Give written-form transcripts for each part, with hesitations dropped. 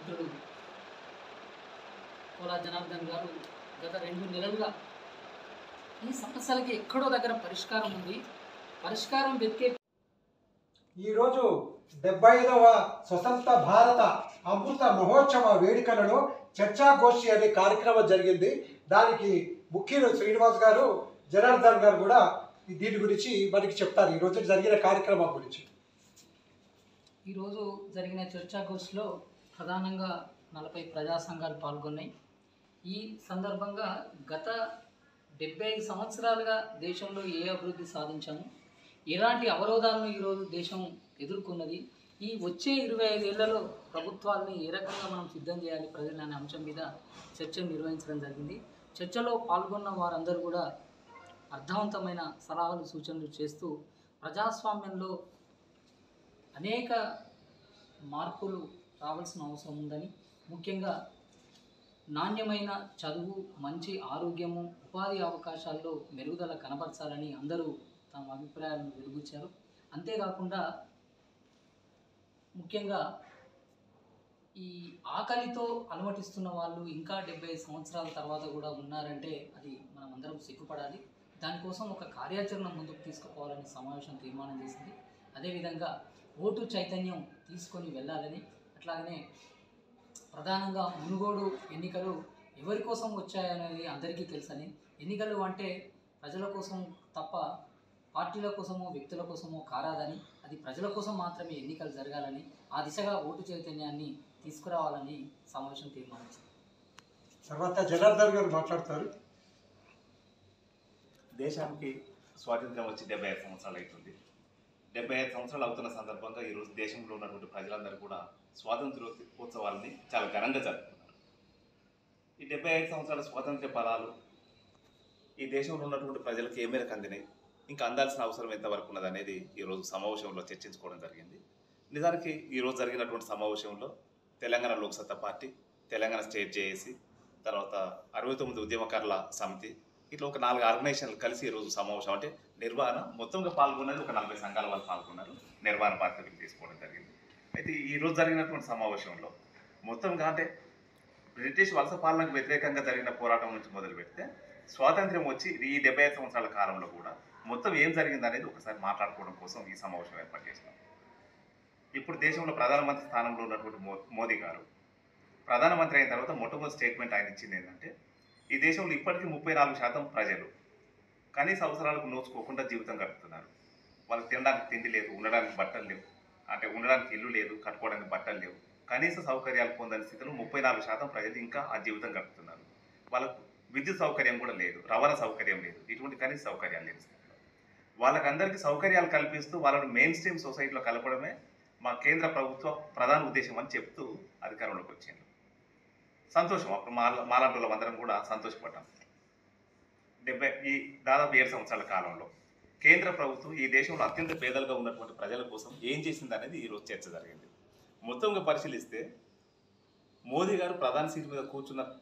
మిత్రుడు కోలా జనార్దన్ గారు గత 2 నెలలుగా ఈ సమస్యలకి ఎక్కడో దగ్గర పరిష్కారం ఉంది, పరిష్కారం వెతికే ఈరోజు 75వ స్వతంత్ర భారత అమృత మహోత్సవ వేడుకలలో చర్చాగోష్ఠి అనే కార్యక్రమం జరిగింది. దానికి ముఖ్యులు శ్రీనివాస్ గారు, జనార్దన్ గారు కూడా దీని గురించి మనకి చెప్తారు ఈరోజు జరిగిన కార్యక్రమం గురించి. ఈరోజు జరిగిన చర్చాగోష్ఠిలో ప్రధానంగా 40 ప్రజా సంఘాలు పాల్గొన్నాయి. ఈ సందర్భంగా గత 75 సంవత్సరాలుగా దేశంలో ఏ అభివృద్ధి సాధించాము, ఎలాంటి అవరోధాలను ఈరోజు దేశం ఎదుర్కొన్నది, ఈ వచ్చే 25 ఏళ్లలో ప్రభుత్వాలని ఏ రకంగా మనం సిద్ధం చేయాలి ప్రజలు అనే అంశం మీద చర్చలు నిర్వహించడం జరిగింది. చర్చలో పాల్గొన్న వారందరూ కూడా అర్థవంతమైన సలహాలు సూచనలు చేస్తూ ప్రజాస్వామ్యంలో అనేక మార్పులు రావాల్సిన అవసరం ఉందని, ముఖ్యంగా నాణ్యమైన చదువు, మంచి ఆరోగ్యము, ఉపాధి అవకాశాల్లో మెరుగుదల కనబరచాలని అందరూ తమ అభిప్రాయాలను వెలుగుచ్చారు. అంతేకాకుండా ముఖ్యంగా ఈ ఆకలితో అలమటిస్తున్న వాళ్ళు ఇంకా 75 సంవత్సరాల తర్వాత కూడా ఉన్నారంటే అది మనం అందరం సిగ్గుపడాలి. దానికోసం ఒక కార్యాచరణ ముందుకు తీసుకుపోవాలని సమావేశం తీర్మానం చేసింది. అదేవిధంగా ఓటు చైతన్యం తీసుకొని వెళ్ళాలని, అట్లాగనే ప్రధానంగా మునుగోడు ఎన్నికలు ఎవరి కోసం వచ్చాయనేది అందరికీ తెలుసని, ఎన్నికలు అంటే ప్రజల కోసం తప్ప పార్టీల కోసమో వ్యక్తుల కోసమో కారాదని, అది ప్రజల కోసం మాత్రమే ఎన్నికలు జరగాలని, ఆ దిశగా ఓటు చైతన్యాన్ని తీసుకురావాలని సమావేశం తీర్మానించింది. తర్వాత జనార్దన్ గారు మాట్లాడతారు. దేశానికి స్వాతంత్ర్యం వచ్చి 75 సంవత్సరాలు అవుతుంది. 75 సంవత్సరాలు అవుతున్న సందర్భంగా ఈరోజు దేశంలో ఉన్నటువంటి ప్రజలందరూ కూడా స్వాతంత్ర్యోత్సవాలని చాలా ఘనంగా జరుపుకున్నారు. ఈ 75 సంవత్సరాల స్వాతంత్ర్య ఫలాలు ఈ దేశంలో ఉన్నటువంటి ప్రజలకు ఏ మేరకు అందినాయి, ఇంకా అందాల్సిన అవసరం ఎంతవరకు ఉన్నది అనేది ఈరోజు సమావేశంలో చర్చించుకోవడం జరిగింది. నిజానికి ఈరోజు జరిగినటువంటి సమావేశంలో Telangana Lok Satta party, Telangana state JAC, తర్వాత 69 ఉద్యమకారుల సమితి, ఇట్లా ఒక 4 ఆర్గనైజేషన్లు కలిసి ఈరోజు సమావేశం అంటే నిర్వహణ మొత్తంగా పాల్గొన్నది ఒక 40 సంఘాల వాళ్ళు పాల్గొన్నారు. నిర్వహణ బాధ్యతలు తీసుకోవడం జరిగింది. అయితే ఈరోజు జరిగినటువంటి సమావేశంలో మొత్తంగా అంటే బ్రిటిష్ వలస పాలనకు వ్యతిరేకంగా జరిగిన పోరాటం నుంచి మొదలు పెడితే స్వాతంత్ర్యం వచ్చి ఈ 75 సంవత్సరాల కాలంలో కూడా మొత్తం ఏం జరిగింది అనేది ఒకసారి మాట్లాడుకోవడం కోసం ఈ సమావేశం ఏర్పాటు చేసినాం. ఇప్పుడు దేశంలో ప్రధానమంత్రి స్థానంలో ఉన్నటువంటి మోదీ గారు ప్రధానమంత్రి అయిన తర్వాత మొట్టమొదటి స్టేట్మెంట్ ఆయన ఇచ్చింది ఏంటంటే, ఈ దేశంలో ఇప్పటికీ 34% ప్రజలు కనీస అవసరాలకు నోచుకోకుండా జీవితం గడుపుతున్నారు. వాళ్ళకి తినడానికి తిండి లేదు, ఉండడానికి బట్టలు లేవు, అంటే ఉండడానికి ఇల్లు లేదు, కట్టుకోవడానికి బట్టలు లేవు, కనీస సౌకర్యాలు పొందని స్థితిలో 34% ప్రజలు ఇంకా ఆ జీవితం గడుపుతున్నారు. వాళ్ళకు విద్యుత్ సౌకర్యం కూడా లేదు, రవాణా సౌకర్యం లేదు, ఇటువంటి కనీస సౌకర్యాలు లేదు. వాళ్ళకందరికీ సౌకర్యాలు కల్పిస్తూ వాళ్ళను మెయిన్ స్ట్రీమ్ సొసైటీలో కలపడమే మా కేంద్ర ప్రభుత్వ ప్రధాన ఉద్దేశం అని చెప్తూ అధికారంలోకి వచ్చింది. సంతోషం, అప్పుడు మాలాంటి వాళ్ళందరం కూడా సంతోషపడ్డాం. దాదాపు 7 సంవత్సరాల కాలంలో కేంద్ర ప్రభుత్వం ఈ దేశంలో అత్యంత పేదలుగా ఉన్నటువంటి ప్రజల కోసం ఏం చేసింది అనేది ఈరోజు చర్చ జరిగింది. మొత్తంగా పరిశీలిస్తే మోదీ గారు ప్రధాన సీటు మీద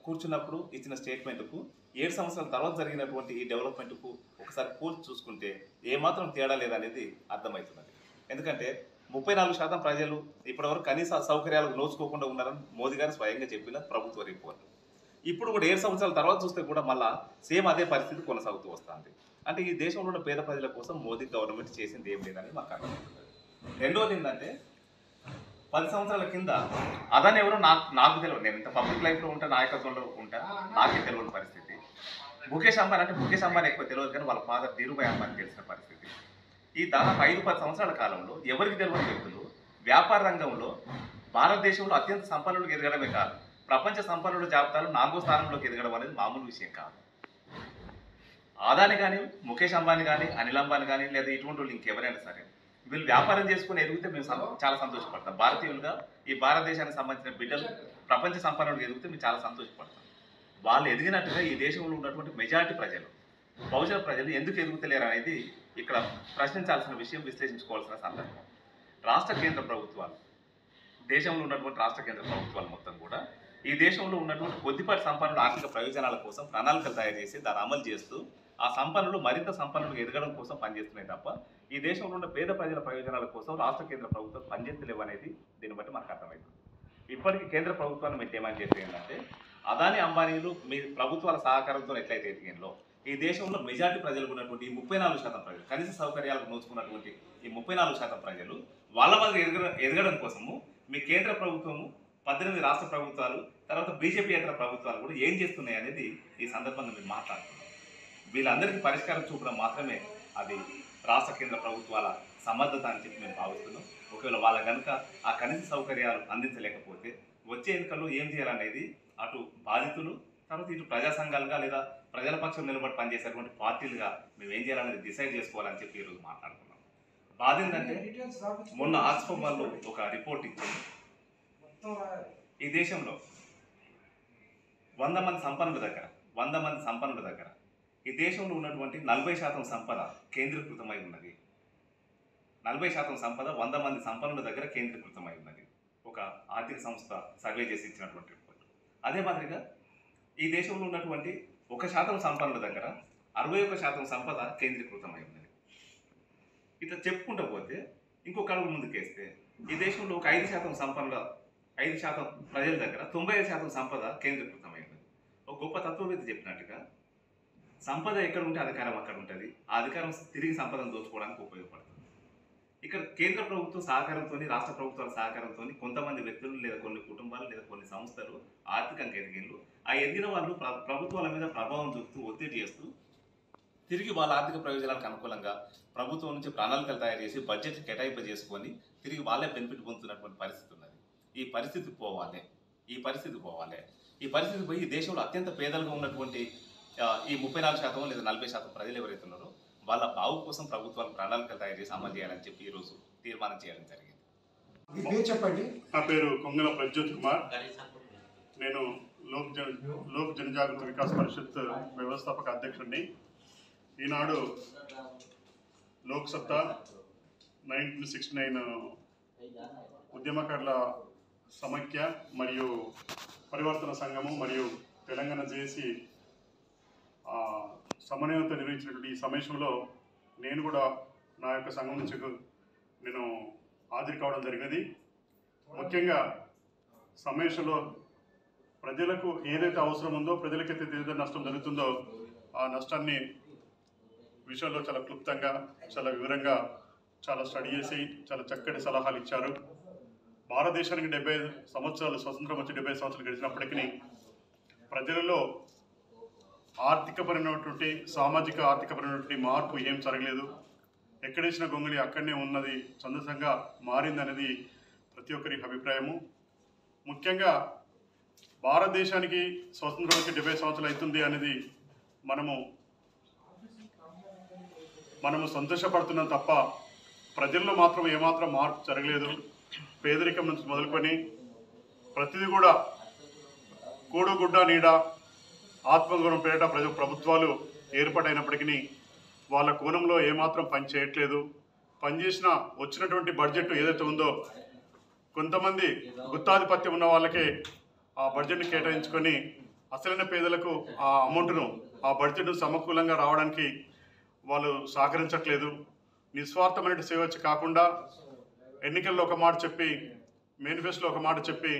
కూర్చున్నప్పుడు ఇచ్చిన స్టేట్మెంట్కు 7 సంవత్సరాల తర్వాత జరిగినటువంటి ఈ డెవలప్మెంట్కు ఒకసారి పోల్చి చూసుకుంటే ఏమాత్రం తేడా లేదనేది అర్థమవుతున్నది. ఎందుకంటే 34% ప్రజలు ఇప్పటివరకు కనీస సౌకర్యాలకు నోచుకోకుండా ఉన్నారని మోదీ గారు స్వయంగా చెప్పిన ప్రభుత్వ రిపోర్ట్. ఇప్పుడు కూడా 7 సంవత్సరాల తర్వాత చూస్తే కూడా మళ్ళా సేమ్ అదే పరిస్థితి కొనసాగుతూ వస్తుంది. అంటే ఈ దేశంలో ఉన్న పేద ప్రజల కోసం మోదీ గవర్నమెంట్ చేసింది ఏం లేదని మాకు అర్థమవుతుంది. రెండవది ఏంటంటే 10 సంవత్సరాల కింద అదని ఎవరో నాకు తెలియదు. నేను ఇంత పబ్లిక్ లైఫ్లో ఉంటా, నాయకత్వంలో ఉంటా, నాకే తెలియని పరిస్థితి. ముఖేష్ అంబానీ ఎక్కువ తెలియదు, కానీ వాళ్ళ ఫాదర్ ధీరుభాయ్ అంబానీ తెలిసిన పరిస్థితి. ఈ దాదాపు 5-10 సంవత్సరాల కాలంలో ఎవరికి తెలియని వ్యక్తులు వ్యాపార రంగంలో భారతదేశంలో అత్యంత సంపన్నులకు ఎదగడమే కాదు, ప్రపంచ సంపన్నుల జాబితాలో 4వ స్థానంలోకి ఎదగడం అనేది మామూలు విషయం కాదు. అదాని కానీ, ముఖేష్ అంబానీ కానీ, అనిల్ అంబానీ కానీ, లేదా ఇటువంటి వాళ్ళు ఇంకెవరైనా సరే వీళ్ళు వ్యాపారం చేసుకుని ఎదిగితే మేము చాలా సంతోషపడతాం. భారతీయులుగా ఈ భారతదేశానికి సంబంధించిన బిడ్డలు ప్రపంచ సంపన్నులకు ఎదిగితే మేము చాలా సంతోషపడతాం. వాళ్ళు ఎదిగినట్టుగా ఈ దేశంలో ఉన్నటువంటి మెజారిటీ ప్రజలు, బహుజన ప్రజలు ఎందుకు ఎదుగుతలేరు అనేది ఇక్కడ ప్రశ్నించాల్సిన విషయం, విశ్లేషించుకోవాల్సిన సందర్భం. రాష్ట్ర కేంద్ర ప్రభుత్వాలు, దేశంలో ఉన్నటువంటి రాష్ట్ర కేంద్ర ప్రభుత్వాలు మొత్తం కూడా ఈ దేశంలో ఉన్నటువంటి కొద్దిపాటి సంపన్నుల ఆర్థిక ప్రయోజనాల కోసం ప్రణాళికలు తయారు చేసి దాన్ని అమలు చేస్తూ ఆ సంపన్నులు మరింత సంపన్నులు ఎదగడం కోసం పనిచేస్తున్నాయి తప్ప ఈ దేశంలో ఉన్న పేద ప్రజల ప్రయోజనాల కోసం రాష్ట్ర కేంద్ర ప్రభుత్వం పనిచేస్తలేవు అనేది దీన్ని బట్టి మనకు అర్థమవుతుంది. ఇప్పటికీ కేంద్ర ప్రభుత్వాన్ని మీరు డిమాండ్ చేసేది ఏంటంటే అదాని అంబానీలు మీ ప్రభుత్వాల సహకారంతో ఎట్లయితే ఎదిగిందో ఈ దేశంలో మెజారిటీ ప్రజలకు ఉన్నటువంటి ఈ 34% ప్రజలు కనీస సౌకర్యాలకు నోచుకున్నటువంటి ఈ 34% ప్రజలు వాళ్ళ మీద ఎదగడం కోసము మీ కేంద్ర ప్రభుత్వము 18 రాష్ట్ర ప్రభుత్వాలు తర్వాత బీజేపీ ఇతర ప్రభుత్వాలు కూడా ఏం చేస్తున్నాయి అనేది ఈ సందర్భంగా మీరు మాట్లాడుతున్నారు. వీళ్ళందరికీ పరిష్కారం చూపడం మాత్రమే అది రాష్ట్ర కేంద్ర ప్రభుత్వాల సమర్థత అని చెప్పి మేము భావిస్తున్నాం. ఒకవేళ వాళ్ళ కనుక ఆ కనీస సౌకర్యాలు అందించలేకపోతే వచ్చే ఎన్నికల్లో ఏం చేయాలనేది అటు బాధితులు తర్వాత ఇటు ప్రజా సంఘాలుగా లేదా ప్రజల పక్షం నిలబడి పనిచేసేటువంటి పార్టీలుగా మేము ఏం చేయాలనేది డిసైడ్ చేసుకోవాలని చెప్పి ఈరోజు మాట్లాడుతున్నాం. బాధ ఏంటంటే మొన్న ఆక్స్ఫర్డ్ వాళ్ళు ఒక రిపోర్ట్ ఇచ్చింది. ఈ దేశంలో 100 మంది సంపన్నుల దగ్గర ఈ దేశంలో ఉన్నటువంటి 40% సంపద కేంద్రీకృతమై ఉన్నది. 40% సంపద 100 మంది సంపన్నుల దగ్గర కేంద్రీకృతమై ఉన్నది. ఒక ఆర్థిక సంస్థ సర్వే చేసి ఇచ్చినటువంటి రిపోర్ట్. అదే మాదిరిగా ఈ దేశంలో ఉన్నటువంటి 1% సంపన్నుల దగ్గర 61% సంపద కేంద్రీకృతమై ఉన్నది. ఇట్లా చెప్పుకుంటూ పోతే ఇంకొక అడుగు ముందుకేస్తే ఈ దేశంలో ఒక 5% ప్రజల దగ్గర 95% సంపద కేంద్రీకృతమై ఉన్నది. ఒక గొప్ప తత్వవేత్త చెప్పినట్టుగా సంపద ఎక్కడ ఉంటే అధికారం అక్కడ ఉంటుంది. ఆ అధికారం తిరిగి సంపదను దోచుకోవడానికి ఉపయోగపడుతుంది. ఇక్కడ కేంద్ర ప్రభుత్వం సహకారంతో రాష్ట్ర ప్రభుత్వాల సహకారంతో కొంతమంది వ్యక్తులు లేదా కొన్ని కుటుంబాలు లేదా కొన్ని సంస్థలు ఆర్థికంగా ఎదిగిన్లు. ఆ ఎదిగిన వాళ్ళు ప్రభుత్వాల మీద ప్రభావం చూపుతూ ఒత్తిడి చేస్తూ తిరిగి వాళ్ళ ఆర్థిక ప్రయోజనాలకు అనుకూలంగా ప్రభుత్వం నుంచి ప్రణాళికలు తయారు చేసి బడ్జెట్ కేటాయింపు చేసుకొని తిరిగి వాళ్ళే బెనిఫిట్ పొందుతున్నటువంటి పరిస్థితి ఉన్నది. ఈ పరిస్థితి పోవాలి. ఈ పరిస్థితి పోయి ఈ దేశంలో అత్యంత పేదలుగా ఉన్నటువంటి ఈ 34% లేదా 40% ప్రజలు ఎవరైతే ఉన్నారో వాళ్ళ బావు కోసం ప్రభుత్వాలు ప్రణాళికలు తయారు చేసి అమలు చేయాలని చెప్పి ఈరోజు తీర్మానం చేయడం జరిగింది. చెప్పండి. నా పేరు కొంగల ప్రజ్యోత్ కుమార్. నేను లోక్ జనజాగృతి వికాస్ పరిషత్ వ్యవస్థాపక అధ్యక్షుడిని. ఈనాడు లోక్ సత్తా 1969 ఉద్యమకారుల సమైక్య మరియు పరివర్తన సంఘము మరియు తెలంగాణ జేఏసీ సమన్వయంతో నిర్వహించినటువంటి ఈ సమావేశంలో నేను కూడా నా యొక్క సంఘం నుంచి నేను హాజరు కావడం జరిగినది. ముఖ్యంగా సమావేశంలో ప్రజలకు ఏదైతే అవసరం ఉందో, ప్రజలకైతే ఏదైతే నష్టం జరుగుతుందో ఆ నష్టాన్ని విషయంలో చాలా క్లుప్తంగా చాలా వివరంగా చాలా స్టడీ చేసి చాలా చక్కటి సలహాలు ఇచ్చారు. భారతదేశానికి 70 సంవత్సరాలు స్వతంత్రం వచ్చి 70 సంవత్సరాలు గడిచినప్పటికీ ప్రజలలో ఆర్థికపరమైనటువంటి సామాజిక ఆర్థికపరమైనటువంటి మార్పు ఏం జరగలేదు. ఎక్కడేసిన గొంగళి అక్కడనే ఉన్నది, సందర్భంగా మారిందనేది ప్రతి ఒక్కరి అభిప్రాయము. ముఖ్యంగా భారతదేశానికి స్వతంత్రం వచ్చి 70 సంవత్సరాలు అవుతుంది అనేది మనము సంతోషపడుతున్నాం తప్ప ప్రజల్లో మాత్రం ఏమాత్రం మార్పు జరగలేదు. పేదరికం నుంచి మొదలుకొని ప్రతిదీ కూడా కూడుగుడ్డ నీడ ఆత్మగౌరవం పేరిట ప్రభుత్వాలు ఏర్పాటైనప్పటికీ వాళ్ళ కోణంలో ఏమాత్రం పని చేయట్లేదు. పనిచేసిన వచ్చినటువంటి బడ్జెట్ ఏదైతే ఉందో కొంతమంది గుత్తాధిపత్యం ఉన్న వాళ్ళకే ఆ బడ్జెట్ని కేటాయించుకొని అసలైన పేదలకు ఆ అమౌంట్ను ఆ బడ్జెట్ను సమకూలంగా రావడానికి వాళ్ళు సహకరించట్లేదు. నిస్వార్థమైన సేవ కాకుండా ఎన్నికల్లో ఒక మాట చెప్పి మేనిఫెస్టోలో ఒక మాట చెప్పి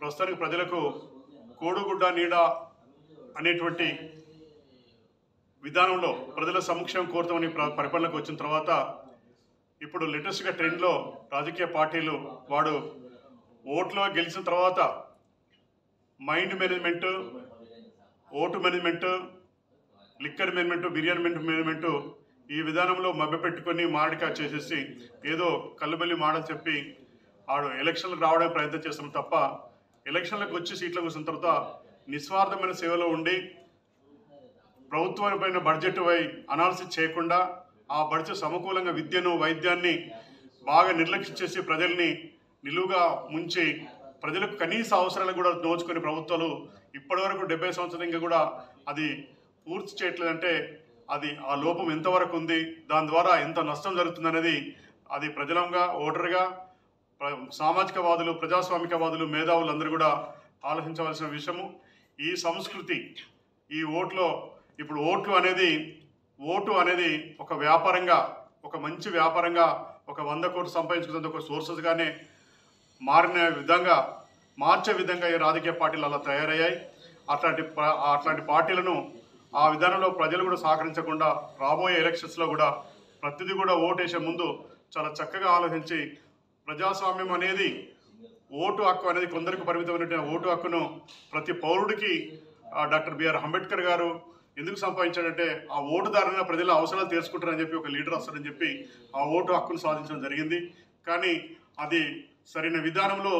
ప్రస్తుతానికి ప్రజలకు కోడుగుడ్డ నీడ అనేటువంటి విధానంలో ప్రజల సంక్షేమం కోరుతామని పరిపాలనకు వచ్చిన తర్వాత ఇప్పుడు లేటెస్ట్గా ట్రెండ్లో రాజకీయ పార్టీలు వాడు ఓట్లో గెలిచిన తర్వాత mind management, vote management, liquor management, biryani management ఈ విధానంలో మభ్యపెట్టుకొని మాడికా చేసేసి ఏదో కళ్ళబెల్లి మాడని చెప్పి ఆడు ఎలక్షన్లకు రావడానికి ప్రయత్నం చేస్తున్నాం తప్ప ఎలక్షన్లకు వచ్చి సీట్లకు వచ్చిన తర్వాత నిస్వార్థమైన సేవలో ఉండి ప్రభుత్వమైన బడ్జెట్ అనాలిసిస్ చేయకుండా ఆ బడ్జెట్ సమకూలంగా విద్యను వైద్యాన్ని బాగా నిర్లక్ష్యం చేసి ప్రజల్ని నిలువుగా ముంచి ప్రజలకు కనీస అవసరాలు కూడా దోచుకొని ప్రభుత్వాలు ఇప్పటివరకు 70 సంవత్సరాలు ఇంకా కూడా అది పూర్తి చేయట్లేదంటే అది ఆ లోపం ఎంతవరకు ఉంది, దాని ద్వారా ఎంత నష్టం జరుగుతుందనేది అది ప్రజలంగా ఓటర్గా సామాజికవాదులు ప్రజాస్వామికవాదులు మేధావులు అందరూ కూడా ఆలోచించవలసిన విషయము. ఈ సంస్కృతి ఈ ఇప్పుడు ఓటు అనేది ఒక వ్యాపారంగా ఒక మంచి వ్యాపారంగా ఒక 100 కోట్లు సంపాదించుకున్నందుకు ఒక సోర్సెస్గానే మారిన విధంగా మార్చే విధంగా ఈ రాజకీయ పార్టీలు అలా తయారయ్యాయి. అట్లాంటి పార్టీలను ఆ విధానంలో ప్రజలు కూడా సహకరించకుండా రాబోయే ఎలక్షన్స్లో కూడా ప్రతిదీ కూడా ఓటేసే ముందు చాలా చక్కగా ఆలోచించి ప్రజాస్వామ్యం అనేది ఓటు హక్కు అనేది కొందరికి పరిమితమైనటువంటి ఓటు హక్కును ప్రతి పౌరుడికి డాక్టర్ బిఆర్ అంబేద్కర్ గారు ఎందుకు సంపాదించాడంటే ఆ ఓటుదారున ప్రజల అవసరాలు తీర్చుకుంటారని చెప్పి ఒక లీడర్ వస్తారని చెప్పి ఆ ఓటు హక్కును సాధించడం జరిగింది. కానీ అది సరైన విధానంలో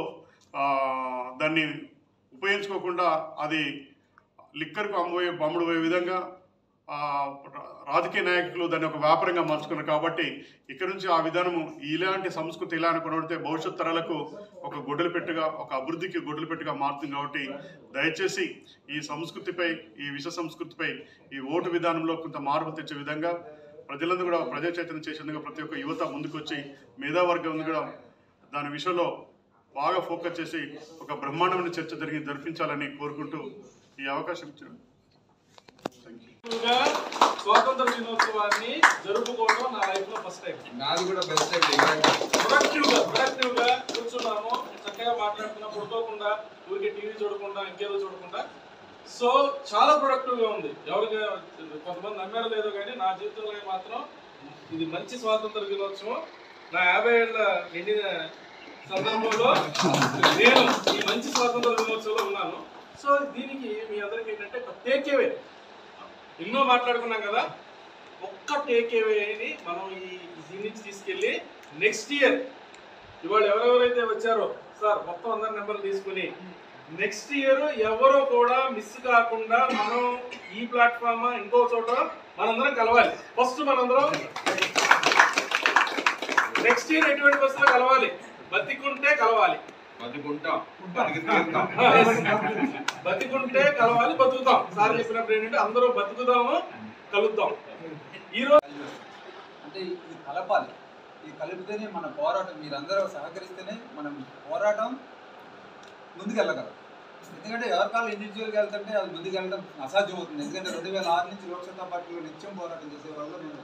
దాన్ని ఉపయోగించుకోకుండా అది లిక్కర్కు అమ్ముడు పోయే విధంగా రాజకీయ నాయకులు దాన్ని ఒక వ్యాపారంగా మార్చుకున్నారు. కాబట్టి ఇక్కడ నుంచి ఆ విధానము ఇలాంటి సంస్కృతి ఇలా కొనబడితే భవిష్యత్ తరాలకు ఒక గొడ్డలు పెట్టుగా ఒక అభివృద్ధికి గొడ్డలు పెట్టుగా మారుతుంది. కాబట్టి దయచేసి ఈ సంస్కృతిపై ఈ విష సంస్కృతిపై ఈ ఓటు విధానంలో కొంత మార్పు తెచ్చే విధంగా ప్రజలందరూ కూడా ప్రజా చైతన్యం చేసే విధంగా ప్రతి ఒక్క యువత ముందుకొచ్చి మేధావర్గం కూడా దాని విషయంలో బాగా ఫోకస్ చేసి ఒక బ్రహ్మాండమైన చర్చ జరిపించాలని కోరుకుంటూ ఈ అవకాశం ఇచ్చారు. స్వాతంత్ర దినోత్సవాన్ని జరుపుకోవడం నా లైఫ్ లో ఫస్ట్ టైం. నాది కూడా బెస్ట్ టైం. ప్రొడక్టివ్ గా కూర్చున్నాము, చక్కగా మాట్లాడుతున్నాం, పడుకోకుండా ఊరికి టీవీ చూడకుండా ఇంకేదో చూడకుండా. సో చాలా ప్రొడక్టివ్ గా ఉంది. ఎవరికి కొంతమంది నమ్మారో లేదో కానీ నా జీవితంలో మాత్రం ఇది మంచి స్వాతంత్ర దినోత్సవం. నా 50 ఏళ్ళ నిండిన సందర్భంలో నేను ఈ మంచి స్వాతంత్ర దినోత్సవంలో ఉన్నాను. సో దీనికి మీ అందరికి ఏంటంటే టేకేవే ఎన్నో మాట్లాడుకున్నాం కదా, ఒక్క టేకేవేని మనం దీని నుంచి తీసుకెళ్ళి నెక్స్ట్ ఇయర్ ఇవాళ ఎవరెవరైతే వచ్చారో సార్ మొత్తం అందరి నెంబర్లు తీసుకుని నెక్స్ట్ ఇయర్ ఎవరో కూడా మిస్ కాకుండా మనం ఈ ప్లాట్ఫామ్ ఇంకో చోట మనందరం కలవాలి. ఫస్ట్ మనందరం నెక్స్ట్ ఇయర్ ఎటువంటి బస్సులో కలవాలి, బతికుంటే కలవాలి, బతికుంటే కలవాలి, బతుకుతాం. సార్ చెప్పినప్పుడు ఏంటంటే అందరూ బతుకుదాము, కలుద్దాం. ఈరోజు అంటే ఇది కలపాలి, ఇది కలిపితేనే మన పోరాటం, మీరందరూ సహకరిస్తేనే మనం పోరాటం ముందుకెళ్ళగలం. ఎందుకంటే ఎవరికాలు ఇండివిజువల్గా వెళ్తుంటే అది ముందుకెళ్ళడం అసాధ్యం అవుతుంది. ఎందుకంటే 2006 నుంచి లోక్సభ పార్టీలో నిత్యం పోరాటం చేసే వాళ్ళు నేను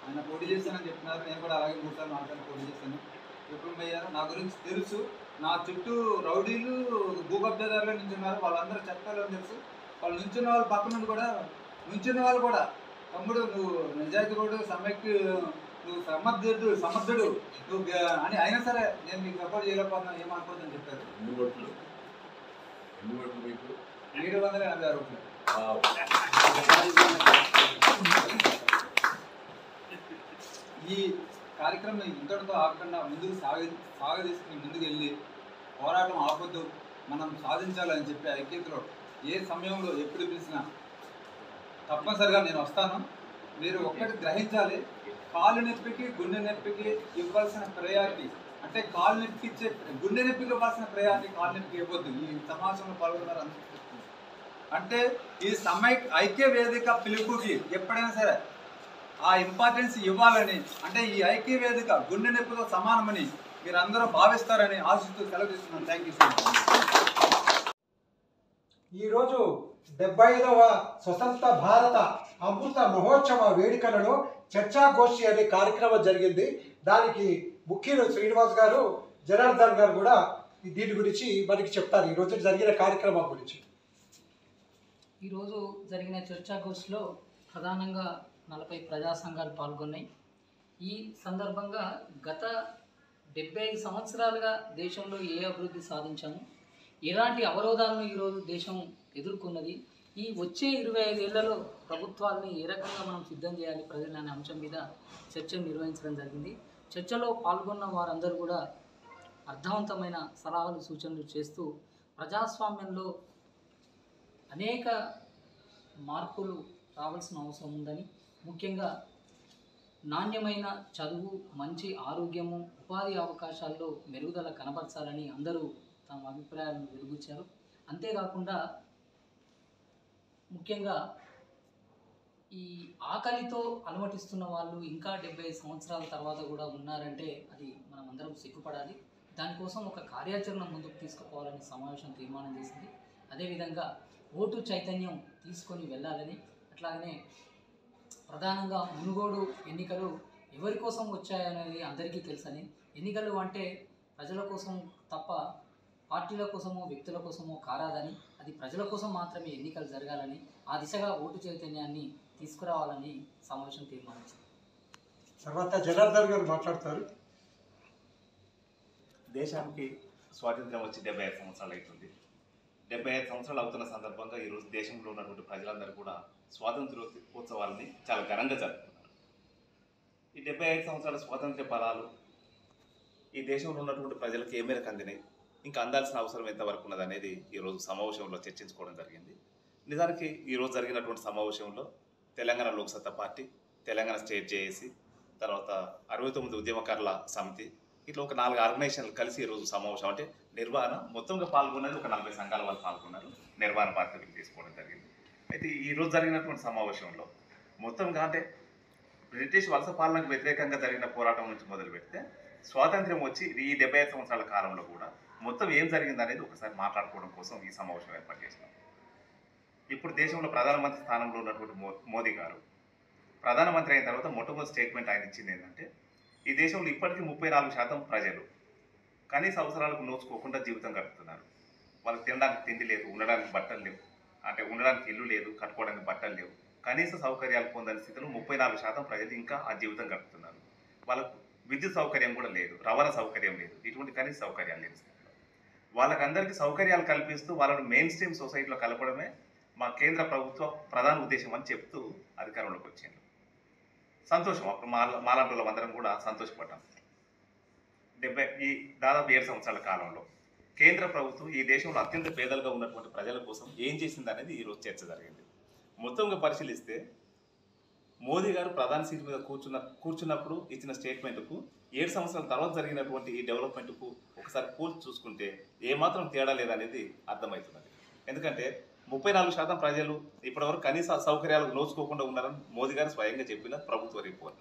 ఆయన పోటీ చేశానని చెప్తున్నారు. నేను కూడా అలాగే 3 సార్లు మాట్లాడి పోటీ చేశాను. విప్లవం అయ్యారు. నా గురించి తెలుసు. నా చుట్టూ రౌడీలు భూకబ్జాదారులు నించున్నారు. వాళ్ళందరూ చట్టాలు తెలుసు. వాళ్ళు నించున్న వాళ్ళు పక్క నుండి కూడా నించున్న వాళ్ళు కూడా తమ్ముడు నువ్వు నిజాయితీ కూడా నువ్వు సమర్థుడు నువ్వు అని అయినా సరే నేను మీకు సపోర్ట్ చేయలేకపోతున్నాను, ఏమనుకోవద్దని చెప్పారు. 786 రూపాయలు. ఈ కార్యక్రమం ఇంతటితో ఆగకుండా ముందుకు సాగదీసుకుని ముందుకు వెళ్ళి పోరాటం ఆపొద్దు, మనం సాధించాలని చెప్పి ఐక్యతలో ఏ సమయంలో ఎప్పుడు పిలిచినా తప్పనిసరిగా నేను వస్తాను. మీరు ఒక్కటి గ్రహించాలి, కాలు నొప్పికి గుండె నొప్పికి ఇవ్వాల్సిన ప్రయారిటీ అంటే కాలు నొప్పికి ఇచ్చే గుండె నొప్పికి ఇవ్వాల్సిన ప్రయారిటీ కాలు నొప్పికి ఇవ్వద్దు. ఈ సమావేశంలో పాల్గొన్నారు అంటే ఈ ఐక్య వేదిక పిలుపుకి ఎప్పుడైనా సరే ఆ ఇంపార్టెన్స్ ఇవ్వాలని, అంటే ఈ ఐక్య వేదిక గుండె నొప్పితో సమానమని మీరు అందరూ భావిస్తారని ఆశిస్తూ సెలవు తీసుకున్నాను. Thank you so much. ఈరోజు 75వ స్వతంత్ర భారత అమృత మహోత్సవ వేడుకలలో చర్చాగోష్ఠి అనే కార్యక్రమం జరిగింది. దానికి ముఖ్యులు శ్రీనివాస్ గారు, జనార్దన్ గారు కూడా దీని గురించి మనకి చెప్తారు ఈరోజు జరిగిన కార్యక్రమం గురించి. ఈరోజు జరిగిన చర్చాగోష్ఠిలో ప్రధానంగా 40 ప్రజా సంఘాలు పాల్గొన్నాయి. ఈ సందర్భంగా గత 75 సంవత్సరాలుగా దేశంలో ఏ అభివృద్ధి సాధించాము, ఎలాంటి అవరోధాలను ఈరోజు దేశం ఎదుర్కొన్నది, ఈ వచ్చే 25 ఏళ్లలో ప్రభుత్వాలని ఏ రకంగా మనం సిద్ధం చేయాలి ప్రజలు అనే అంశం మీద చర్చలు నిర్వహించడం జరిగింది. చర్చలో పాల్గొన్న వారందరూ కూడా అర్థవంతమైన సలహాలు సూచనలు చేస్తూ ప్రజాస్వామ్యంలో అనేక మార్పులు రావాల్సిన అవసరం ఉందని, ముఖ్యంగా నాణ్యమైన చదువు, మంచి ఆరోగ్యము, ఉపాధి అవకాశాల్లో మెరుగుదల కనబరచాలని అందరూ తమ అభిప్రాయాలను వెలుగుచ్చారు. అంతేకాకుండా ముఖ్యంగా ఈ ఆకలితో అలమటిస్తున్న వాళ్ళు ఇంకా 75 సంవత్సరాల తర్వాత కూడా ఉన్నారంటే అది మనం అందరం సిగ్గుపడాలి. దానికోసం ఒక కార్యాచరణ ముందుకు తీసుకుపోవాలని సమావేశం తీర్మానం చేసింది. అదేవిధంగా ఓటు చైతన్యం తీసుకొని వెళ్ళాలని, అట్లాగనే ప్రధానంగా మునుగోడు ఎన్నికలు ఎవరి కోసం వచ్చాయనేది అందరికీ తెలుసని, ఎన్నికలు అంటే ప్రజల కోసం తప్ప పార్టీల కోసమో వ్యక్తుల కోసమో కారాదని అది ప్రజల కోసం మాత్రమే ఎన్నికలు జరగాలని ఆ దిశగా ఓటు చైతన్యాన్ని తీసుకురావాలని సమావేశం తీర్మానించింది. తర్వాత జనార్దన్ గారు మాట్లాడతారు. దేశానికి స్వాతంత్ర్యం వచ్చి 75 సంవత్సరాలు అవుతుంది. 75 సంవత్సరాలు అవుతున్న సందర్భంగా ఈరోజు దేశంలో ఉన్నటువంటి ప్రజలందరూ కూడా స్వాతంత్ర్యోత్సవాలని చాలా ఘనంగా జరుపుతున్నారు. ఈ 75 సంవత్సరాల స్వాతంత్ర్య ఫలాలు ఈ దేశంలో ఉన్నటువంటి ప్రజలకు ఏ మేరకు అందినాయి, ఇంకా అందాల్సిన అవసరం ఎంతవరకు ఉన్నది అనేది ఈరోజు సమావేశంలో చర్చించుకోవడం జరిగింది. నిజానికి ఈరోజు జరిగినటువంటి సమావేశంలో Telangana Lok Satta party, Telangana state JAC, తర్వాత 69 ఉద్యమకారుల సమితి, ఇట్లా ఒక 4 ఆర్గనైజేషన్లు కలిసి ఈరోజు సమావేశం అంటే నిర్వహణ మొత్తంగా పాల్గొన్నది ఒక 40 సంఘాల వాళ్ళు పాల్గొన్నారు. నిర్వహణ బాధ్యతలు తీసుకోవడం జరిగింది. అయితే ఈరోజు జరిగినటువంటి సమావేశంలో మొత్తంగా అంటే బ్రిటిష్ వలస పాలనకు వ్యతిరేకంగా జరిగిన పోరాటం నుంచి మొదలు పెడితే స్వాతంత్ర్యం వచ్చి ఈ 75 సంవత్సరాల కాలంలో కూడా మొత్తం ఏం జరిగింది అనేది ఒకసారి మాట్లాడుకోవడం కోసం ఈ సమావేశం ఏర్పాటు చేసినాం. ఇప్పుడు దేశంలో ప్రధానమంత్రి స్థానంలో ఉన్నటువంటి మోదీ గారు ప్రధానమంత్రి అయిన తర్వాత మొట్టమొదటి స్టేట్మెంట్ ఆయన ఇచ్చింది ఏంటంటే, ఈ దేశంలో ఇప్పటికీ 34% ప్రజలు కనీస అవసరాలకు నోచుకోకుండా జీవితం గడుపుతున్నారు. వాళ్ళకి తినడానికి తిండి లేదు, ఉండడానికి బట్టలు లేవు, అంటే ఉండడానికి ఇల్లు లేదు, కట్టుకోవడానికి బట్టలు లేవు, కనీస సౌకర్యాలు పొందని స్థితిలో 34% ప్రజలు ఇంకా ఆ జీవితం గడుపుతున్నారు. వాళ్ళకు విద్యుత్ సౌకర్యం కూడా లేదు, రవాణా సౌకర్యం లేదు, ఇటువంటి కనీస సౌకర్యాలు లేదు. వాళ్ళకందరికీ సౌకర్యాలు కల్పిస్తూ వాళ్ళను మెయిన్ స్ట్రీమ్ సొసైటీలో కలపడమే మా కేంద్ర ప్రభుత్వ ప్రధాన ఉద్దేశం అని చెప్తూ అధికారంలోకి వచ్చింది. సంతోషం, అప్పుడు మాలాంటి వాళ్ళందరం కూడా సంతోషపడ్డాం. దాదాపు 7 సంవత్సరాల కాలంలో కేంద్ర ప్రభుత్వం ఈ దేశంలో అత్యంత పేదలుగా ఉన్నటువంటి ప్రజల కోసం ఏం చేసింది అనేది ఈరోజు చర్చ జరిగింది. మొత్తంగా పరిశీలిస్తే మోదీ గారు ప్రధాన సీట్ మీద కూర్చున్నప్పుడు ఇచ్చిన స్టేట్మెంట్కు 7 సంవత్సరాల తర్వాత జరిగినటువంటి ఈ డెవలప్మెంట్కు ఒకసారి పోల్చి చూసుకుంటే ఏమాత్రం తేడా లేదనేది అర్థమవుతున్నది. ఎందుకంటే 34% ప్రజలు ఇప్పటివరకు కనీస సౌకర్యాలకు నోచుకోకుండా ఉన్నారని మోదీ గారు స్వయంగా చెప్పిన ప్రభుత్వ రిపోర్ట్.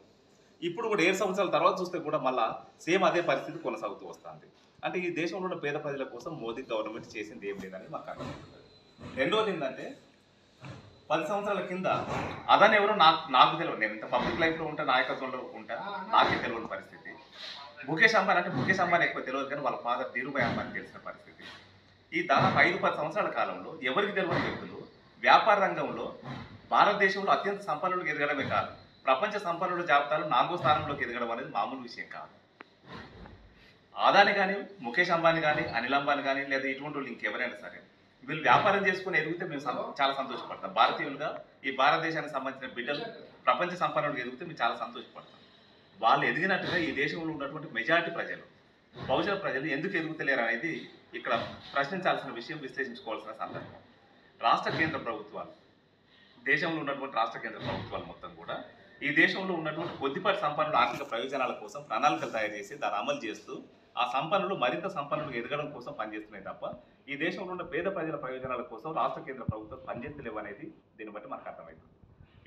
ఇప్పుడు కూడా 7 సంవత్సరాల తర్వాత చూస్తే కూడా మళ్ళా సేమ్ అదే పరిస్థితి కొనసాగుతూ వస్తుంది. అంటే ఈ దేశంలో ఉన్న పేద ప్రజల కోసం మోదీ గవర్నమెంట్ చేసింది ఏం లేదని మాకు అర్థమవుతుంది. రెండవది ఏంటంటే 10 సంవత్సరాల కింద అదని ఎవరో నాకు తెలియదు. నేను ఇంత పబ్లిక్ లైఫ్లో ఉంటా, నాయకత్వంలో ఉంటా, నాకే తెలియని పరిస్థితి. ముఖేష్ అంబానీ ఎక్కువ తెలియదు, కానీ వాళ్ళ ఫాదర్ ధీరుభాయ్ అంబానీ తెలిసిన పరిస్థితి. ఈ దాదాపు 5-10 సంవత్సరాల కాలంలో ఎవరికి తెలియని వ్యక్తులు వ్యాపార రంగంలో భారతదేశంలో అత్యంత సంపన్నులకు ఎదగడమే కాదు, ప్రపంచ సంపన్నుల జాబితాలో 4వ స్థానంలోకి ఎదగడం అనేది మామూలు విషయం కాదు. ఆదాని కానీ, ముఖేష్ అంబానీ కానీ, అనిల్ అంబానీ కానీ, లేదా ఇటువంటి వాళ్ళు ఇంకెవరైనా సరే వీళ్ళు వ్యాపారం చేసుకుని ఎదిగితే మేము చాలా సంతోషపడతాం. భారతీయులుగా ఈ భారతదేశానికి సంబంధించిన బిడ్డలు ప్రపంచ సంపన్నులకు ఎదిగితే మేము చాలా సంతోషపడతాం. వాళ్ళు ఎదిగినట్టుగా ఈ దేశంలో ఉన్నటువంటి మెజారిటీ ప్రజలు, బహుజన ప్రజలు ఎందుకు ఎదుగుతలేరు అనేది ఇక్కడ ప్రశ్నించాల్సిన విషయం, విశ్లేషించుకోవాల్సిన సందర్భం. రాష్ట్ర కేంద్ర ప్రభుత్వాలు, దేశంలో ఉన్నటువంటి రాష్ట్ర కేంద్ర ప్రభుత్వాలు మొత్తం కూడా ఈ దేశంలో ఉన్నటువంటి కొద్దిపాటి సంపన్నుల ఆర్థిక ప్రయోజనాల కోసం ప్రణాళికలు తయారు చేసి దాన్ని అమలు చేస్తూ ఆ సంపన్నులు మరింత సంపన్నులు ఎదగడం కోసం పనిచేస్తున్నాయి తప్ప ఈ దేశంలో ఉన్న పేద ప్రజల ప్రయోజనాల కోసం రాష్ట్ర కేంద్ర ప్రభుత్వం పనిచేస్తలేవు అనేది దీన్ని బట్టి మనకు అర్థమవుతుంది.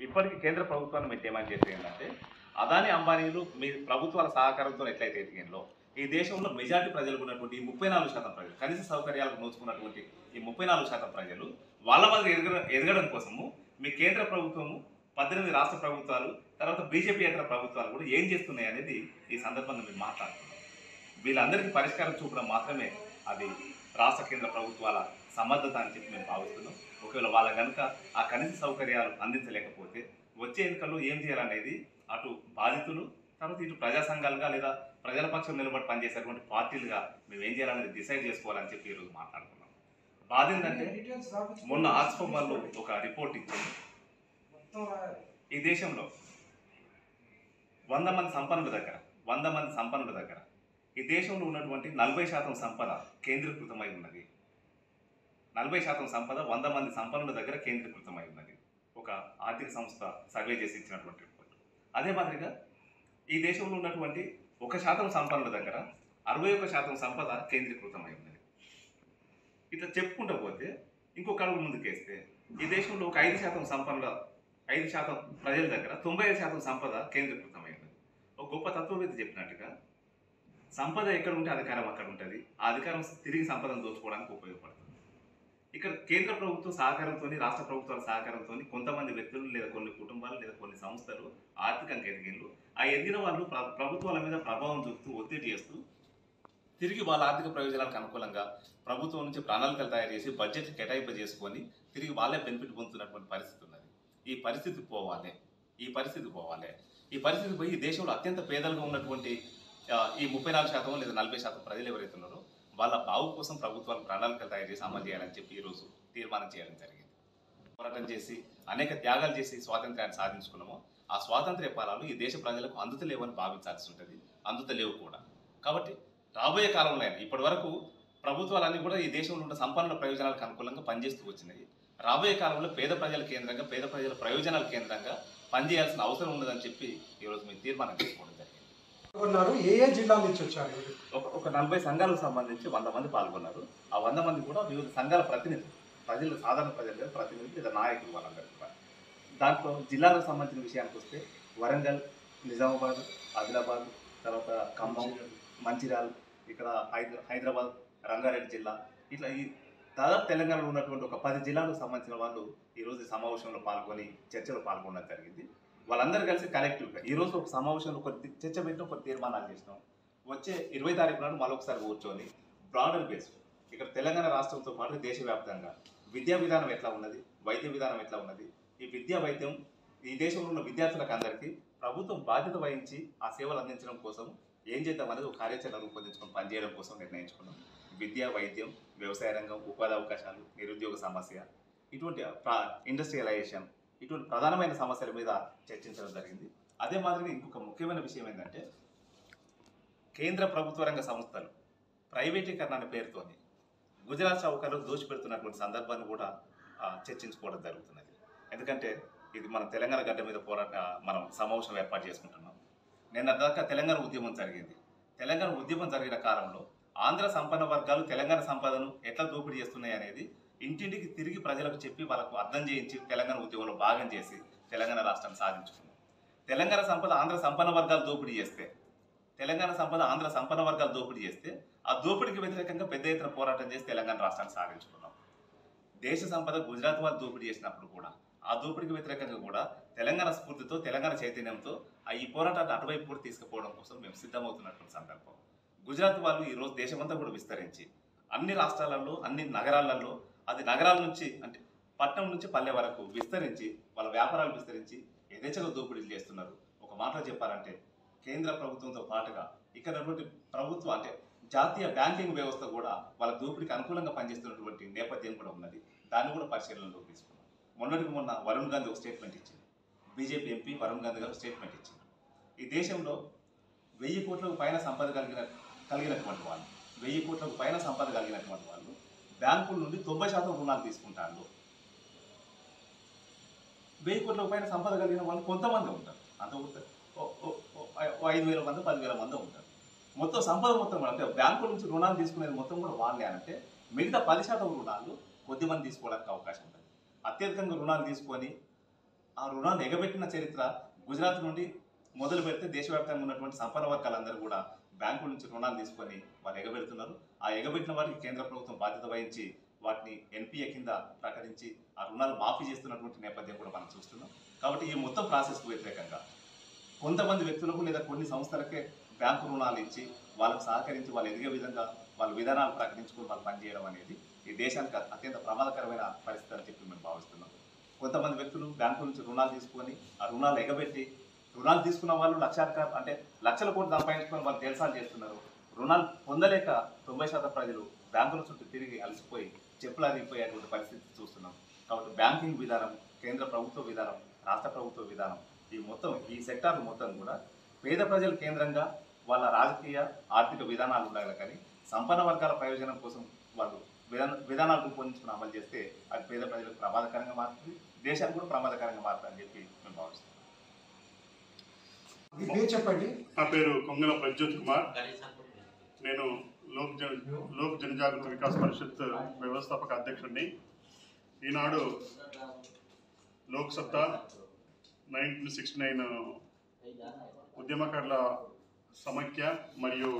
ఇప్పటికీ కేంద్ర ప్రభుత్వాన్ని మేము డిమాండ్ చేసేది ఏంటంటే, అదాని అంబానీలు మీ ప్రభుత్వాల సహకారంతో ఎట్లయితే ఎదిగిందో ఈ దేశంలో మెజారిటీ ప్రజలు ఉన్నటువంటి ఈ 34% ప్రజలు, కనీస సౌకర్యాలకు నోచుకున్నటువంటి ఈ 34% ప్రజలు వాళ్ళ మీద ఎదగడం కోసము మీ కేంద్ర ప్రభుత్వము, 18 రాష్ట్ర ప్రభుత్వాలు, తర్వాత బీజేపీ ఇతర ప్రభుత్వాలు కూడా ఏం చేస్తున్నాయి అనేది ఈ సందర్భంగా మేము మాట్లాడుతున్నాం. వీళ్ళందరికీ పరిష్కారం చూపడం మాత్రమే అది రాష్ట్ర కేంద్ర ప్రభుత్వాల సమర్థత అని చెప్పి మేము భావిస్తున్నాం. ఒకవేళ వాళ్ళ కనుక ఆ కనీస సౌకర్యాలు అందించలేకపోతే వచ్చే ఎన్నికల్లో ఏం చేయాలనేది అటు బాధితులు, తర్వాత ఇటు ప్రజా సంఘాలుగా లేదా ప్రజల పక్షం నిలబడి పనిచేసేటువంటి పార్టీలుగా మేము ఏం చేయాలనేది డిసైడ్ చేసుకోవాలని చెప్పి ఈరోజు మాట్లాడుతున్నాం. బాధ ఏంటంటే మొన్న ఆక్స్ఫామ్ వాళ్ళు ఒక రిపోర్ట్ ఇచ్చింది. ఈ దేశంలో 100 మంది సంపన్నుల దగ్గర ఈ దేశంలో ఉన్నటువంటి 40% సంపద కేంద్రీకృతమై ఉన్నది. 40% సంపద 100 మంది సంపన్నుల దగ్గర కేంద్రీకృతమై ఉన్నది. ఒక ఆర్థిక సంస్థ సర్వే చేసి ఇచ్చినటువంటి రిపోర్ట్. అదే మాదిరిగా ఈ దేశంలో ఉన్నటువంటి 1% సంపన్నుల దగ్గర 61% సంపద కేంద్రీకృతమై ఉన్నది. ఇట్లా చెప్పుకుంటూ పోతే ఇంకొక అడుగు ముందుకేస్తే ఈ దేశంలో ఒక 5% ప్రజల దగ్గర 95% సంపద కేంద్రీకృతమై ఉన్నది. ఒక గొప్ప తత్వవేత్త చెప్పినట్టుగా సంపద ఎక్కడ ఉంటే అధికారం అక్కడ ఉంటుంది. ఆ అధికారం తిరిగి సంపదను దోచుకోవడానికి ఉపయోగపడుతుంది. ఇక్కడ కేంద్ర ప్రభుత్వం సహకారంతో, రాష్ట్ర ప్రభుత్వాల సహకారంతో కొంతమంది వ్యక్తులు లేదా కొన్ని కుటుంబాలు లేదా కొన్ని సంస్థలు ఆర్థికంగా ఎదిగిళ్ళు. ఆ ఎదిగిన వాళ్ళు ప్రభుత్వాల మీద ప్రభావం చూపుతూ ఒత్తిడి చేస్తూ తిరిగి వాళ్ళ ఆర్థిక ప్రయోజనాలకు అనుకూలంగా ప్రభుత్వం నుంచి ప్రణాళికలు తయారు చేసి బడ్జెట్ కేటాయింపు చేసుకొని తిరిగి వాళ్ళే బెనిఫిట్ పొందుతున్నటువంటి పరిస్థితి ఉన్నది. ఈ పరిస్థితి పోవాలి. ఈ పరిస్థితి పోయి దేశంలో అత్యంత పేదలుగా ఉన్నటువంటి ఈ 34% లేదా 40% ప్రజలు ఎవరైతే ఉన్నారో వాళ్ళ బావు కోసం ప్రభుత్వాలు ప్రణాళికలు తయారు చేసి అమలు చేయాలని చెప్పి ఈరోజు తీర్మానం చేయడం జరిగింది. పోరాటం చేసి అనేక త్యాగాలు చేసి స్వాతంత్ర్యాన్ని సాధించుకున్నామో ఆ స్వాతంత్ర్య ఫలాలు ఈ దేశ ప్రజలకు అందుతలేవని భావించాల్సి ఉంటుంది. అందుతలేవు కూడా. కాబట్టి రాబోయే కాలంలో ఇప్పటి వరకు ప్రభుత్వాలన్నీ కూడా ఈ దేశంలో ఉన్న సంపన్నుల ప్రయోజనాలకు అనుకూలంగా పనిచేస్తూ వచ్చినాయి. రాబోయే కాలంలో పేద ప్రజల కేంద్రంగా, పేద ప్రజల ప్రయోజనాల కేంద్రంగా పనిచేయాల్సిన అవసరం ఉన్నదని చెప్పి ఈరోజు మేము తీర్మానం చేసుకోవడం జరిగింది. ఏ జిల్లాల నుంచి వచ్చారు? ఒక 40 సంఘాలకు సంబంధించి 100 మంది పాల్గొన్నారు. ఆ 100 మంది కూడా వివిధ సంఘాల ప్రతినిధులు, ప్రజలు, సాధారణ ప్రజల ప్రతినిధులు లేదా నాయకులు వాళ్ళందరూ కూడా. దాంట్లో జిల్లాలకు సంబంధించిన విషయానికి వస్తే వరంగల్, నిజామాబాద్, ఆదిలాబాద్, తర్వాత ఖమ్మం, మంచిర్యాల, ఇక్కడ హైదరాబాద్, రంగారెడ్డి జిల్లా, ఇట్లా ఈ దాదాపు తెలంగాణలో ఉన్నటువంటి ఒక 10 జిల్లాలకు సంబంధించిన వాళ్ళు ఈరోజు సమావేశంలో పాల్గొని చర్చలో పాల్గొనడం జరిగింది. వాళ్ళందరూ కలిసి కలెక్టివ్గా ఈరోజు ఒక సమావేశంలో కొన్ని చర్చ పెట్టిన కొన్ని తీర్మానాలు చేసినాం. వచ్చే 20 తారీఖు నాడు మరొకసారి కూర్చొని బ్రాడర్ బేస్ ఇక్కడ తెలంగాణ రాష్ట్రంతో పాటు దేశవ్యాప్తంగా విద్యా విధానం ఎట్లా ఉన్నది, వైద్య విధానం ఎట్లా ఉన్నది, ఈ విద్యా వైద్యం ఈ దేశంలో ఉన్న విద్యార్థులకు అందరికీ ప్రభుత్వం బాధ్యత వహించి ఆ సేవలు అందించడం కోసం ఏం చేద్దామనేది ఒక కార్యాచరణ రూపొందించుకొని పనిచేయడం కోసం నిర్ణయించుకున్నాం. విద్య, వైద్యం, వ్యవసాయ రంగం, ఉపాధి అవకాశాలు, నిరుద్యోగ సమస్య, ఇటువంటి ఇండస్ట్రియలైజేషన్, ఇటువంటి ప్రధానమైన సమస్యల మీద చర్చించడం జరిగింది. అదే మాదిరిగా ఇంకొక ముఖ్యమైన విషయం ఏంటంటే కేంద్ర ప్రభుత్వ రంగ సంస్థలు ప్రైవేటీకరణ అనే పేరుతోని గుజరాత్ చౌకలు దోచిపెడుతున్నటువంటి సందర్భాన్ని కూడా చర్చించుకోవడం జరుగుతున్నది. ఎందుకంటే ఇది మన తెలంగాణ గడ్డ మీద మనం సమావేశం ఏర్పాటు చేసుకుంటున్నాం. నిన్న దాకా తెలంగాణ ఉద్యమం జరిగింది. తెలంగాణ ఉద్యమం జరిగిన కాలంలో ఆంధ్ర సంపన్న వర్గాలు తెలంగాణ సంపదను ఎట్లా దోపిడీ చేస్తున్నాయి అనేది ఇంటింటికి తిరిగి ప్రజలకు చెప్పి వాళ్ళకు అర్థం చేయించి తెలంగాణ ఉద్యమంలో భాగం చేసి తెలంగాణ రాష్ట్రాన్ని సాధించుకున్నాం. తెలంగాణ సంపద ఆంధ్ర సంపన్న వర్గాలు దోపిడీ చేస్తే, తెలంగాణ సంపద ఆంధ్ర సంపన్న వర్గాలు దోపిడీ చేస్తే ఆ దోపిడీకి వ్యతిరేకంగా పెద్ద ఎత్తున పోరాటం చేసి తెలంగాణ రాష్ట్రాన్ని సాధించుకున్నాం. దేశ సంపద గుజరాత్ వాళ్ళు దోపిడీ చేసినప్పుడు కూడా ఆ దోపిడీకి వ్యతిరేకంగా కూడా తెలంగాణ స్ఫూర్తితో, తెలంగాణ చైతన్యంతో ఈ పోరాటాన్ని అటువైపు కూడా తీసుకుపోవడం కోసం మేము సిద్ధమవుతున్నటువంటి సందర్భం. గుజరాత్ వాళ్ళు ఈరోజు దేశమంతా కూడా విస్తరించి అన్ని రాష్ట్రాలలో, అన్ని నగరాలలో, అది నగరాల నుంచి అంటే పట్టణం నుంచి పల్లె వరకు విస్తరించి వాళ్ళ వ్యాపారాలు విస్తరించి యథేచ్ఛగా దోపిడీలు చేస్తున్నారు. ఒక మాటలో చెప్పాలంటే కేంద్ర ప్రభుత్వంతో పాటుగా ఇక్కడ ప్రభుత్వం అంటే జాతీయ బ్యాంకింగ్ వ్యవస్థ కూడా వాళ్ళ దోపిడీకి అనుకూలంగా పనిచేస్తున్నటువంటి నేపథ్యం కూడా ఉన్నది. దాన్ని కూడా పరిశీలనలోకి తీసుకున్నాం. మొన్నటికి మొన్న వరుణ్ గాంధీ ఒక స్టేట్మెంట్ ఇచ్చింది. బీజేపీ ఎంపీ వరుణ్ గాంధీ గారు స్టేట్మెంట్ ఇచ్చింది. ఈ దేశంలో 1000 కోట్లకు పైన సంపద కలిగినటువంటి వాళ్ళు, 1000 కోట్లకు పైన సంపద కలిగినటువంటి వాళ్ళు బ్యాంకుల నుండి 90% రుణాలు తీసుకుంటారు. 1000 కోట్లకు పైన సంపద కలిగిన వాళ్ళు కొంతమంది ఉంటారు. అంత 5,000 మంది, 10,000 మంది ఉంటారు. మొత్తం సంపద మొత్తం అంటే బ్యాంకుల నుంచి రుణాలు తీసుకునేది మొత్తం కూడా వాళ్ళే అంటే మిగతా 10% రుణాలు కొద్దిమంది తీసుకోవడానికి అవకాశం ఉంటుంది. అత్యధికంగా రుణాలు తీసుకొని ఆ రుణాలు ఎగబెట్టిన చరిత్ర గుజరాత్ నుండి మొదలు పెడితే దేశవ్యాప్తంగా ఉన్నటువంటి సంపన్న వర్గాలందరూ కూడా బ్యాంకుల నుంచి రుణాలు తీసుకొని వాళ్ళు ఎగబెడుతున్నారు. ఆ ఎగబెట్టిన వారికి కేంద్ర ప్రభుత్వం బాధ్యత వహించి వాటిని ఎన్పిఏ కింద ప్రకటించి ఆ రుణాలు మాఫీ చేస్తున్నటువంటి నేపథ్యం కూడా మనం చూస్తున్నాం. కాబట్టి ఈ మొత్తం ప్రాసెస్కు వ్యతిరేకంగా కొంతమంది వ్యక్తులకు లేదా కొన్ని సంస్థలకే బ్యాంకు రుణాలు ఇచ్చి వాళ్ళకు సహకరించి వాళ్ళు ఎదిగే విధంగా వాళ్ళ విధానాలు ప్రకటించుకొని వాళ్ళు పనిచేయడం అనేది ఈ దేశానికి అత్యంత ప్రమాదకరమైన పరిస్థితి అని చెప్పి మేము భావిస్తున్నాం. కొంతమంది వ్యక్తులు బ్యాంకుల నుంచి రుణాలు తీసుకొని ఆ రుణాలు ఎగబెట్టి రుణాలు తీసుకున్న వాళ్ళు లక్షల కోట్లు సంపాదించుకొని వాళ్ళు తెలుసాలు చేస్తున్నారు. రుణాలు పొందలేక 90% ప్రజలు బ్యాంకుల చుట్టూ తిరిగి అలసిపోయి చెప్పులాగిపోయేటువంటి పరిస్థితి చూస్తున్నాం. కాబట్టి బ్యాంకింగ్ విధానం, కేంద్ర ప్రభుత్వ విధానం, రాష్ట్ర ప్రభుత్వ విధానం, ఈ సెక్టార్లు మొత్తం కూడా పేద ప్రజల కేంద్రంగా వాళ్ళ రాజకీయ ఆర్థిక విధానాలు ఉండాలి. కానీ సంపన్న వర్గాల ప్రయోజనం కోసం వాళ్ళు విధానాలు రూపొందించుకుని అమలు చేస్తే అది పేద ప్రజలకు ప్రమాదకరంగా మారుతుంది, దేశానికి కూడా ప్రమాదకరంగా మారుతుంది అని చెప్పి మేము భావిస్తున్నాం. చెప్పండి. నా పేరు కొంగల ప్రజ్యోత్ కుమార్. నేను లోక్ జనజాగృతి వికాస్ పరిషత్ వ్యవస్థాపక అధ్యక్షుడిని. ఈనాడు లోక్ సత్తా 1969 ఉద్యమకారుల సమైక్య మరియు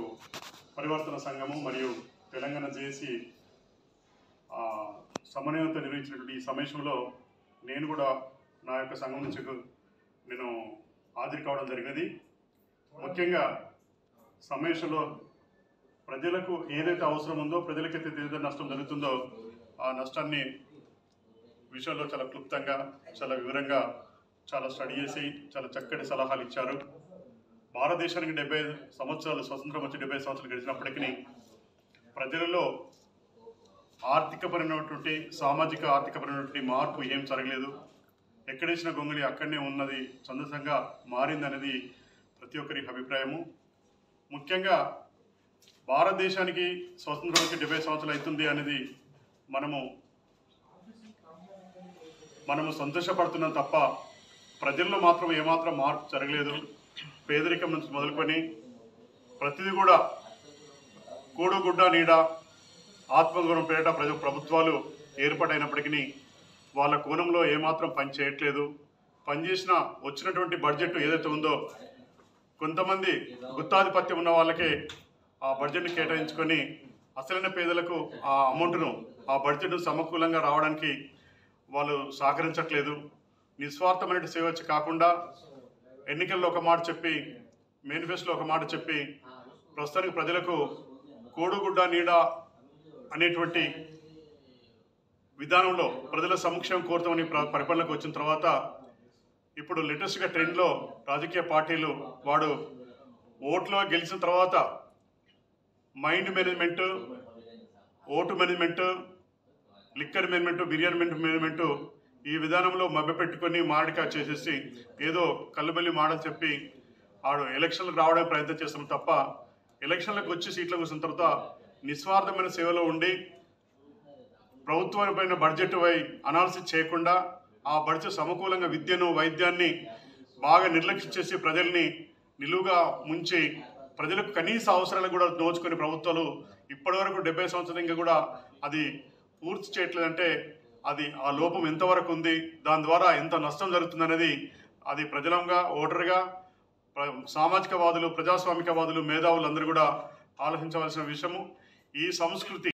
పరివర్తన సంఘము మరియు తెలంగాణ జేఏసీ సమన్వయంతో నిర్వహించినటువంటి ఈ సమావేశంలో నేను కూడా నా యొక్క సంఘం నుంచి నేను హాజరు కావడం జరిగినది. ముఖ్యంగా సమావేశంలో ప్రజలకు ఏదైతే అవసరం ఉందో, ప్రజలకైతే ఏదైతే నష్టం జరుగుతుందో ఆ నష్టాన్ని విషయంలో చాలా క్లుప్తంగా, చాలా వివరంగా, చాలా స్టడీ చేసి చాలా చక్కటి సలహాలు ఇచ్చారు. భారతదేశానికి 75 సంవత్సరాలు స్వతంత్రం వచ్చి 70 సంవత్సరాలు గడిచినప్పటికీ ప్రజలలో ఆర్థికపరమైనటువంటి, సామాజిక ఆర్థికపరమైనటువంటి మార్పు ఏం జరగలేదు. ఎక్కడేసిన గొంగళి అక్కడనే ఉన్నది, సంతోషంగా మారిందనేది ప్రతి ఒక్కరి అభిప్రాయము. ముఖ్యంగా భారతదేశానికి స్వతంత్రం వచ్చి 70 సంవత్సరాలు అవుతుంది అనేది మనము సంతోషపడుతున్నాం తప్ప ప్రజల్లో మాత్రం ఏమాత్రం మార్పు జరగలేదు. పేదరికం నుంచి మొదలుకొని ప్రతిదీ కూడా కూడుగుడ్డ నీడ ఆత్మగౌరవం పేరిట ప్రభుత్వాలు ఏర్పాటైనప్పటికీ వాళ్ళ కోణంలో ఏమాత్రం పని చేయట్లేదు. పనిచేసిన వచ్చినటువంటి బడ్జెట్ ఏదైతే ఉందో కొంతమంది గుత్తాధిపత్యం ఉన్న వాళ్ళకే ఆ బడ్జెట్ని కేటాయించుకొని అసలైన పేదలకు ఆ అమౌంట్ను, ఆ బడ్జెట్ను సమకూలంగా రావడానికి వాళ్ళు సహకరించట్లేదు. నిస్వార్థమైన సేవ కాకుండా ఎన్నికల్లో ఒక మాట చెప్పి, మేనిఫెస్టోలో ఒక మాట చెప్పి ప్రస్తుతానికి ప్రజలకు కోడుగుడ్డ నీడ అనేటువంటి విధానంలో ప్రజల సంక్షేమం కోరుతామని పరిపాలనకు వచ్చిన తర్వాత ఇప్పుడు లేటెస్ట్గా ట్రెండ్లో రాజకీయ పార్టీలు వాడు ఓట్లో గెలిచిన తర్వాత mind management, vote management, liquor management, biryani management ఈ విధానంలో మభ్యపెట్టుకొని మాడికా చేసేసి ఏదో కళ్ళబెల్లి మాడని చెప్పి ఆడు ఎలక్షన్లకు రావడానికి ప్రయత్నం చేస్తాం తప్ప ఎలక్షన్లకు వచ్చి సీట్లకు వచ్చిన తర్వాత నిస్వార్థమైన సేవలో ఉండి ప్రభుత్వమైన బడ్జెట్ అనాలిసిస్ చేయకుండా ఆ బడ్జెట్ సమకూలంగా విద్యను, వైద్యాన్ని బాగా నిర్లక్ష్యం చేసి ప్రజల్ని నిలువుగా ముంచి ప్రజలకు కనీస అవసరాలకు కూడా దోచుకొని ప్రభుత్వాలు ఇప్పటివరకు 70 సంవత్సరాలు ఇంకా కూడా అది పూర్తి చేయట్లేదంటే అది ఆ లోపం ఎంతవరకు ఉంది, దాని ద్వారా ఎంత నష్టం జరుగుతుందనేది అది ప్రజలంగా, ఓటర్గా, సామాజికవాదులు, ప్రజాస్వామికవాదులు, మేధావులు అందరూ కూడా ఆలోచించవలసిన విషయము. ఈ సంస్కృతి